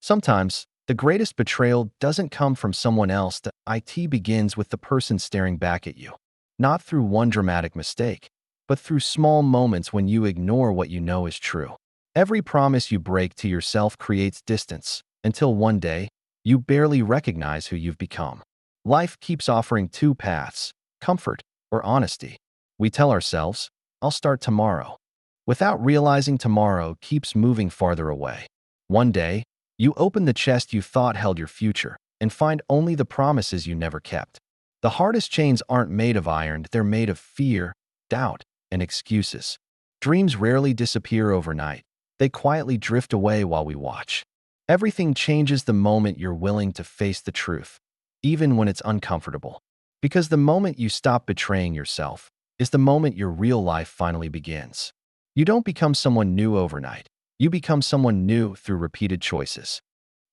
Sometimes, the greatest betrayal doesn't come from someone else. The it begins with the person staring back at you. Not through one dramatic mistake, but through small moments when you ignore what you know is true. Every promise you break to yourself creates distance, until one day, you barely recognize who you've become. Life keeps offering two paths, comfort or honesty. We tell ourselves, I'll start tomorrow, without realizing tomorrow keeps moving farther away. One day, you open the chest you thought held your future and find only the promises you never kept. The hardest chains aren't made of iron, they're made of fear, doubt, and excuses. Dreams rarely disappear overnight. They quietly drift away while we watch. Everything changes the moment you're willing to face the truth, even when it's uncomfortable. Because the moment you stop betraying yourself is the moment your real life finally begins. You don't become someone new overnight. You become someone new through repeated choices.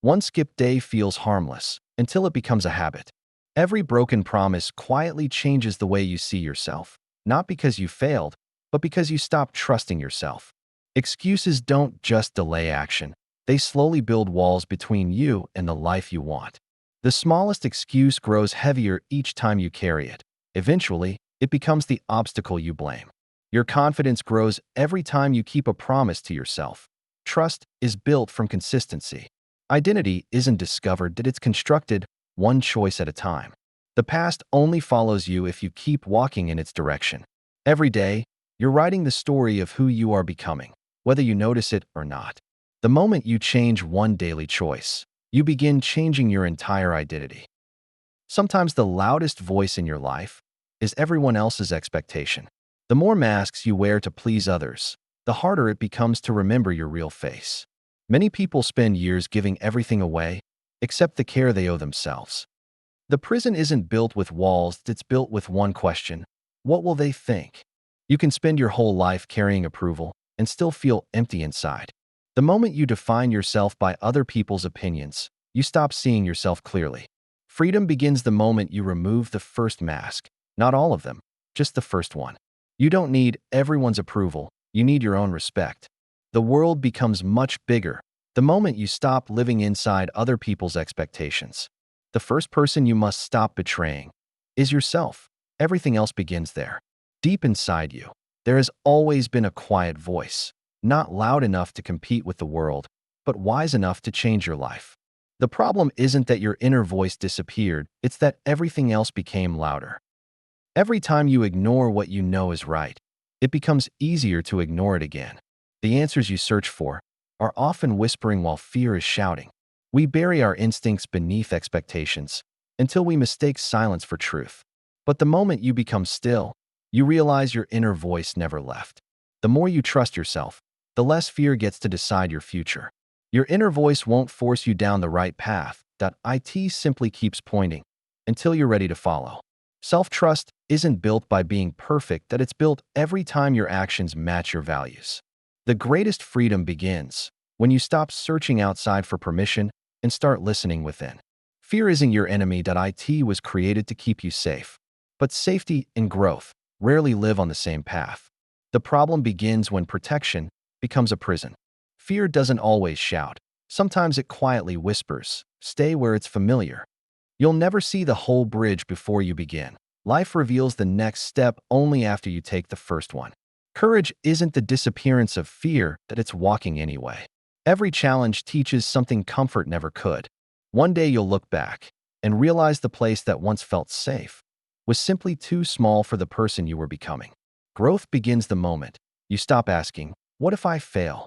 One skipped day feels harmless until it becomes a habit. Every broken promise quietly changes the way you see yourself, not because you failed, but because you stopped trusting yourself. Excuses don't just delay action. They slowly build walls between you and the life you want. The smallest excuse grows heavier each time you carry it. Eventually, it becomes the obstacle you blame. Your confidence grows every time you keep a promise to yourself. Trust is built from consistency. Identity isn't discovered, that it's constructed one choice at a time. The past only follows you if you keep walking in its direction. Every day, you're writing the story of who you are becoming, whether you notice it or not. The moment you change one daily choice, you begin changing your entire identity. Sometimes the loudest voice in your life is everyone else's expectation. The more masks you wear to please others, the harder it becomes to remember your real face. Many people spend years giving everything away, except the care they owe themselves. The prison isn't built with walls, it's built with one question: what will they think? You can spend your whole life carrying approval and still feel empty inside. The moment you define yourself by other people's opinions, you stop seeing yourself clearly. Freedom begins the moment you remove the first mask. Not all of them, just the first one. You don't need everyone's approval, you need your own respect. The world becomes much bigger the moment you stop living inside other people's expectations. The first person you must stop betraying is yourself. Everything else begins there. Deep inside you, there has always been a quiet voice, not loud enough to compete with the world, but wise enough to change your life. The problem isn't that your inner voice disappeared, it's that everything else became louder. Every time you ignore what you know is right, it becomes easier to ignore it again. The answers you search for are often whispering while fear is shouting. We bury our instincts beneath expectations until we mistake silence for truth. But the moment you become still, you realize your inner voice never left. The more you trust yourself, the less fear gets to decide your future. Your inner voice won't force you down the right path. It simply keeps pointing until you're ready to follow. Self-trust isn't built by being perfect, that it's built every time your actions match your values. The greatest freedom begins when you stop searching outside for permission and start listening within. Fear isn't your enemy. It was created to keep you safe. But safety and growth rarely live on the same path. The problem begins when protection becomes a prison. Fear doesn't always shout. Sometimes it quietly whispers, stay where it's familiar. You'll never see the whole bridge before you begin. Life reveals the next step only after you take the first one. Courage isn't the disappearance of fear, that it's walking anyway. Every challenge teaches something comfort never could. One day you'll look back and realize the place that once felt safe was simply too small for the person you were becoming. Growth begins the moment you stop asking, what if I fail?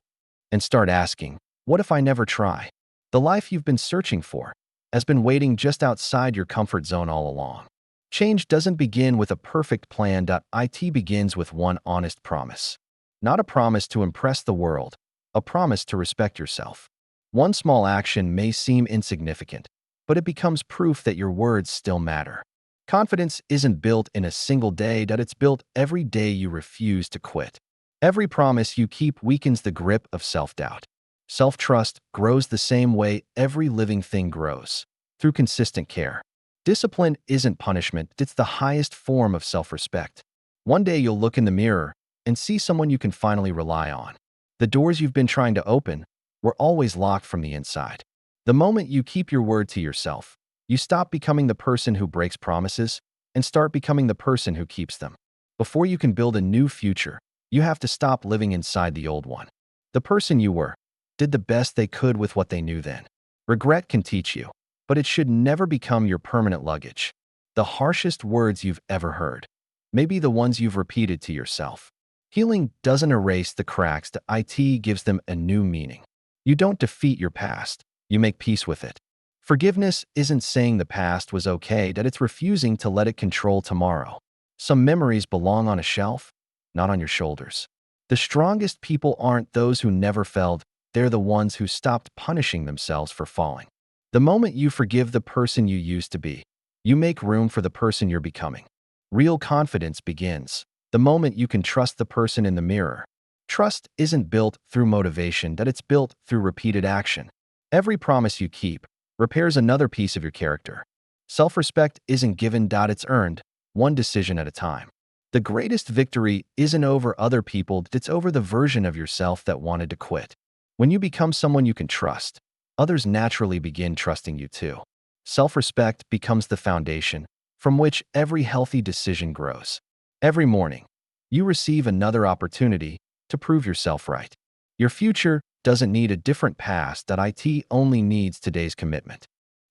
And start asking, what if I never try? The life you've been searching for has been waiting just outside your comfort zone all along. Change doesn't begin with a perfect plan. It begins with one honest promise. Not a promise to impress the world, a promise to respect yourself. One small action may seem insignificant, but it becomes proof that your words still matter. Confidence isn't built in a single day, it's built every day you refuse to quit. Every promise you keep weakens the grip of self-doubt. Self-trust grows the same way every living thing grows, through consistent care. Discipline isn't punishment, it's the highest form of self-respect. One day you'll look in the mirror and see someone you can finally rely on. The doors you've been trying to open were always locked from the inside. The moment you keep your word to yourself, you stop becoming the person who breaks promises and start becoming the person who keeps them. Before you can build a new future, you have to stop living inside the old one. The person you were did the best they could with what they knew then. Regret can teach you, but it should never become your permanent luggage. The harshest words you've ever heard may be the ones you've repeated to yourself. Healing doesn't erase the cracks, it gives them a new meaning. You don't defeat your past, you make peace with it. Forgiveness isn't saying the past was okay, that it's refusing to let it control tomorrow. Some memories belong on a shelf, not on your shoulders. The strongest people aren't those who never failed, they're the ones who stopped punishing themselves for falling. The moment you forgive the person you used to be, you make room for the person you're becoming. Real confidence begins the moment you can trust the person in the mirror. Trust isn't built through motivation, that it's built through repeated action. Every promise you keep repairs another piece of your character. Self-respect isn't given, it's earned, one decision at a time. The greatest victory isn't over other people, it's over the version of yourself that wanted to quit. When you become someone you can trust, others naturally begin trusting you too. Self-respect becomes the foundation from which every healthy decision grows. Every morning, you receive another opportunity to prove yourself right. Your future doesn't need a different past, it only needs today's commitment.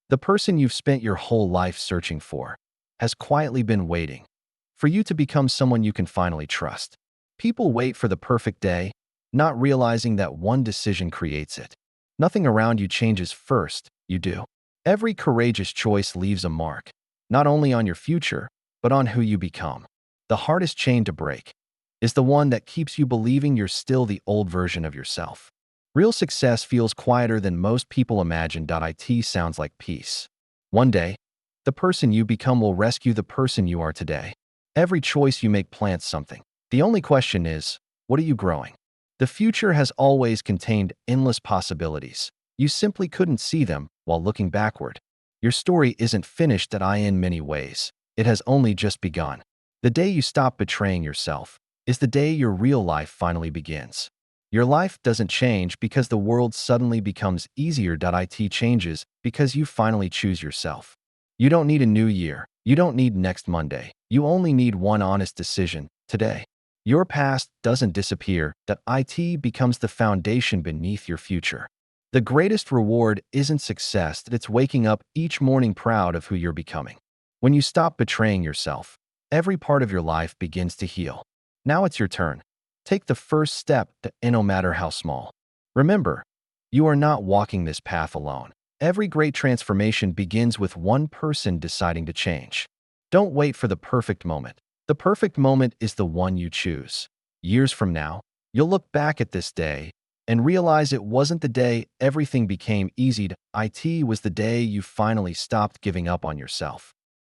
The person you've spent your whole life searching for has quietly been waiting for you to become someone you can finally trust. People wait for the perfect day, not realizing that one decision creates it. Nothing around you changes first, you do. Every courageous choice leaves a mark, not only on your future, but on who you become. The hardest chain to break is the one that keeps you believing you're still the old version of yourself. Real success feels quieter than most people imagine. It sounds like peace. One day, the person you become will rescue the person you are today. Every choice you make plants something. The only question is, what are you growing? The future has always contained endless possibilities. You simply couldn't see them while looking backward. Your story isn't finished in many ways. It has only just begun. The day you stop betraying yourself is the day your real life finally begins. Your life doesn't change because the world suddenly becomes easier. It changes because you finally choose yourself. You don't need a new year. You don't need next Monday. You only need one honest decision today. Your past doesn't disappear. It becomes the foundation beneath your future. The greatest reward isn't success, it's waking up each morning proud of who you're becoming. When you stop betraying yourself, every part of your life begins to heal. Now it's your turn. Take the first step, no matter how small. Remember, you are not walking this path alone. Every great transformation begins with one person deciding to change. Don't wait for the perfect moment. The perfect moment is the one you choose. Years from now, you'll look back at this day and realize it wasn't the day everything became easy. It was the day you finally stopped giving up on yourself.